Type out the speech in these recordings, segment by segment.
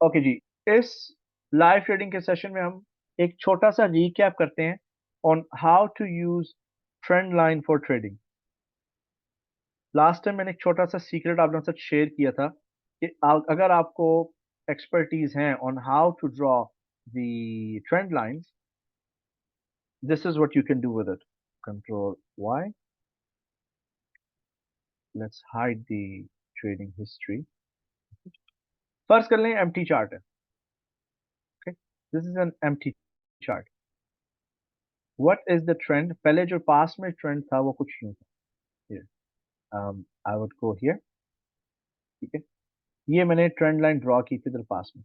Okay जी, इस live trading के session में हम एक छोटा सा रीकैप करते हैं on how to use trend line for trading. Last time मैंने एक छोटा सा सीक्रेट आप लोगों के साथ शेयर किया था कि अगर आपको एक्सपर्टीज हैं on how to draw the trend lines, this is what you can do with it. Control Y, let's hide the trading history. First कर लें एम्प्टी चार्ट है, okay, this is an empty chart. What is the trend? पहले जो पास में trend था वो कुछ यूं था। Here, I would go here, ठीक है। ये मैंने ट्रेंड लाइन ड्रॉ की थी इधर पास में।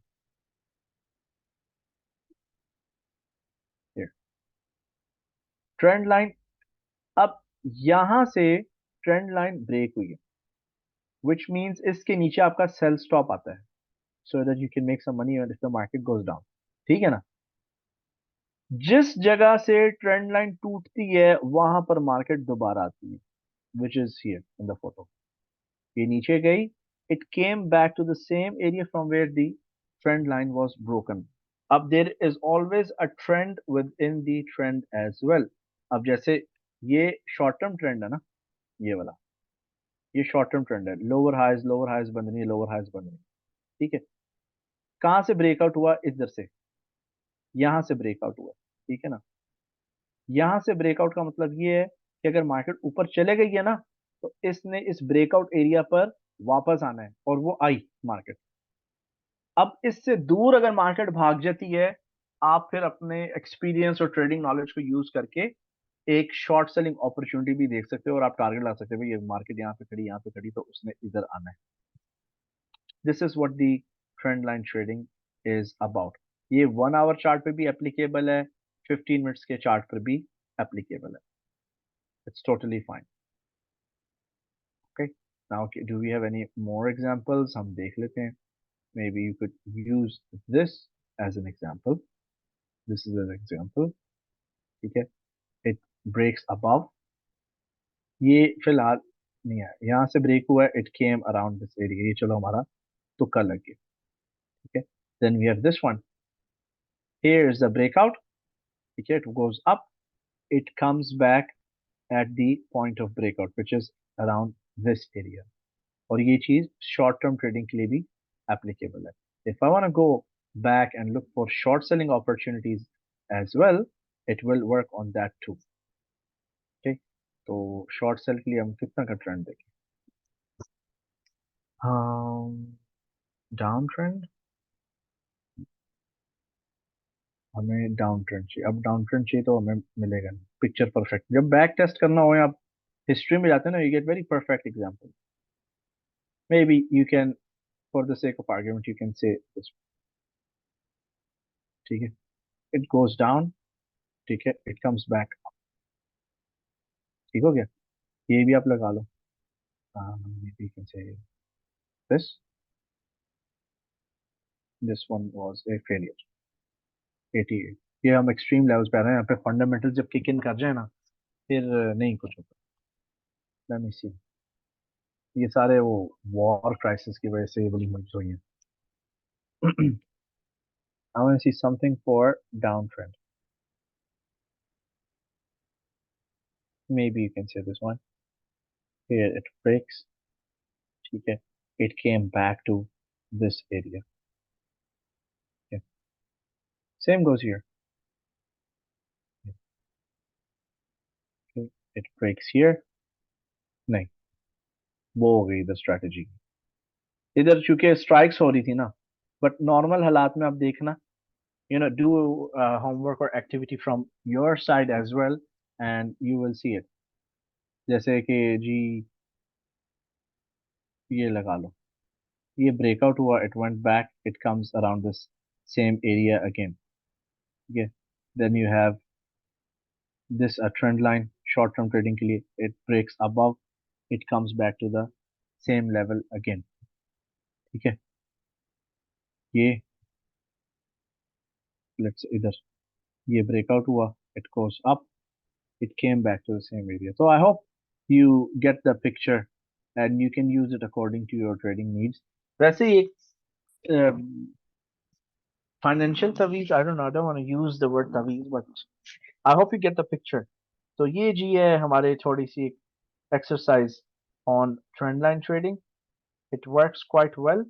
Here, trend line. अब यहां से ट्रेंड लाइन ब्रेक हुई है, विच मीन्स इसके नीचे आपका सेल स्टॉप आता है, so that you can make some money if the market goes down. ठीक है ना? जिस जगह से ट्रेंड लाइन टूटती है वहां पर मार्केट दोबारा आती है, which is here in the photo. ये नीचे गई, it came back to the same area from where the trend line was broken. अब there is always a trend within the trend as well. अब जैसे ये short term trend है ना, ये वाला, ये शॉर्ट टर्म ट्रेंड है। लोअर हाइज बन रही है, लोअर हाइज बन रही है। ठीक है, कहाँ से ब्रेकआउट हुआ? इधर से, यहां से ब्रेकआउट हुआ। ठीक है ना? यहां से ब्रेकआउट का मतलब ये है कि अगर मार्केट ऊपर चले गई है ना, तो इसने इस ब्रेकआउट एरिया पर वापस आना है, और वो आई मार्केट। अब इससे दूर अगर मार्केट भाग जाती है, आप फिर अपने एक्सपीरियंस और ट्रेडिंग नॉलेज को यूज करके एक शॉर्ट सेलिंग अपॉर्चुनिटी भी देख सकते हो, और आप टारगेट ला सकते हो भाई ये मार्केट यहाँ पे खड़ी, यहाँ पे खड़ी, तो उसने इधर आना है। This is what the trend line trading is about. ये 1 आवर चार्ट पे भी एप्लीकेबल है, 15 मिनट्स के चार्ट पर भी एप्लीकेबल है। It's totally fine. Okay, now do we have any more examples? हम देख लेते हैं। Maybe you could use this as an example. This is an example. ठीक है, इट ब्रेक्स अबव, ये फिलहाल नहीं है, यहाँ से ब्रेक हुआ है, it came around this area, ये चलो हमारा तुक्का लग गया। ठीक है, then we have this one, here is the breakout. ठीक है, it goes up, it comes back at the point of breakout which is around this area, और ये चीज शॉर्ट टर्म ट्रेडिंग के लिए भी एप्लीकेबल है। If I want to go back and look for short selling opportunities as well, it will work on that too। okay, तो short cell के लिए हम कितना का ट्रेंड देखें? डाउन ट्रेंड, हमें डाउन ट्रेंड चाहिए। अब डाउन ट्रेंड चाहिए तो हमें मिलेगा नहीं, पिक्चर परफेक्ट। जब बैक टेस्ट करना हो, आप हिस्ट्री में जाते हैं ना, you get very perfect example. May be you can, for the sake of argument, you can say this. ठीक है, इट गोज डाउन, ठीक है, इट कम्स बैक। ठीक हो गया, ये भी आप लगा लो। Maybe you can say this, this one was a failure, 88। ये हम एक्सट्रीम लेवल्स पे आ रहे हैं, यहाँ पे फंडामेंटल जब किक इन कर जाए ना, फिर नहीं कुछ होता। लेट मी सी, ये सारे वो वॉर क्राइसिस की वजह से ये बड़ी मर्ज हुई है। I want to see something for downtrend. Maybe you can say this one. Here it breaks. Okay. It came back to this area. Okay. Same goes here. Okay. It breaks here. नहीं, वो हो गई इधर strategy. इधर चूंकि strikes हो रही थी ना, बट नॉर्मल हालात में आप देखना, do homework or activity from your side as well, and you will see it। जैसे कि जी, ये लगा लो, ये ब्रेकआउट हुआ, it went back, it comes around this same area again. ठीक है, then you have this a trend line short term trading के लिए, it breaks above, it comes back to the same level again। ठीक है, ये let's say इधर ये breakout हुआ, it goes up, it came back to the same area। so I hope you get the picture and you can use it according to your trading needs। वैसे ही financial तवीज, I don't want to use the word तवीज, but I hope you get the picture. तो ये जी है हमारे थोड़ी सी exercise on trend line trading. It works quite well,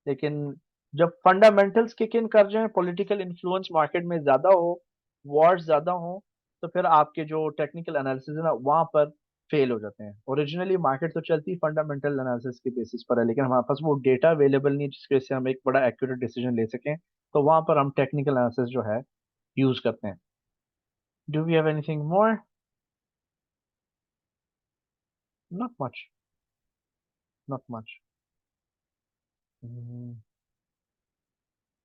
लेकिन जब फंडामेंटल्स किक इन कर जाएं, पॉलिटिकल इन्फ्लुएंस मार्केट में ज्यादा हो, वॉर्स ज्यादा हो, तो फिर आपके जो टेक्निकल एनालिसिस है ना वहां पर फेल हो जाते हैं। ओरिजिनली मार्केट तो चलती फंडामेंटल एनालिसिस के बेसिस पर है, लेकिन हमारे पास वो डेटा अवेलेबल नहीं है जिसकी वजह से हम एक बड़ा एक्यूरेट डिसीजन ले सकें, तो वहां पर हम टेक्निकल एनालिसिस जो है यूज करते हैं। Do we have anything more? Not much, not much.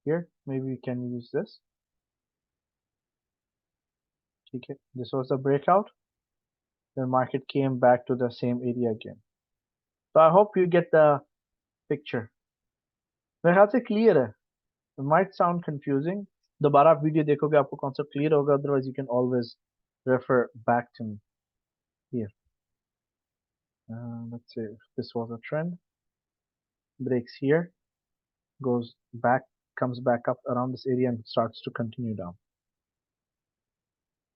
Here may we can use this. ठीक है, this was the breakout, the market came back to the same area again. So I hope you get the picture. मेरे ख्याल से clear है। It might sound confusing. दोबारा आप video देखोगे आपको कॉन्सेप्ट क्लियर होगा, otherwise you can always refer back to me here. Let's say if this was a trend, breaks here, goes back, comes back up around this area and starts to continue down.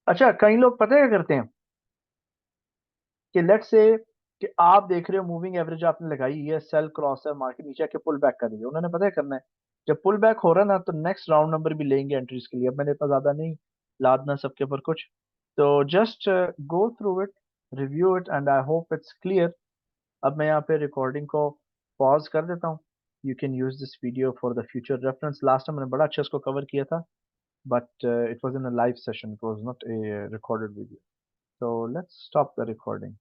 अच्छा, कई लोग पता है क्या करते हैं कि let's say कि आप देख रहे हो मूविंग एवरेज आपने लगाई, ये सेल क्रॉस है, मार्केट नीचे आके पुल बैक कर रही है, उन्होंने पता है करना है, जब पुल बैक हो रहा है ना तो नेक्स्ट राउंड नंबर भी लेंगे एंट्रीज के लिए। अब मैंने इतना ज्यादा नहीं लादना सबके ऊपर कुछ, तो just go through it, review it, and I hope it's clear. अब मैं यहाँ पे रिकॉर्डिंग को पॉज कर देता हूँ। You can use this video for the future reference. Last time मैंने बड़ा अच्छा इसको कवर किया था, but it was in a live session, it was not a recorded video. So let's stop the recording.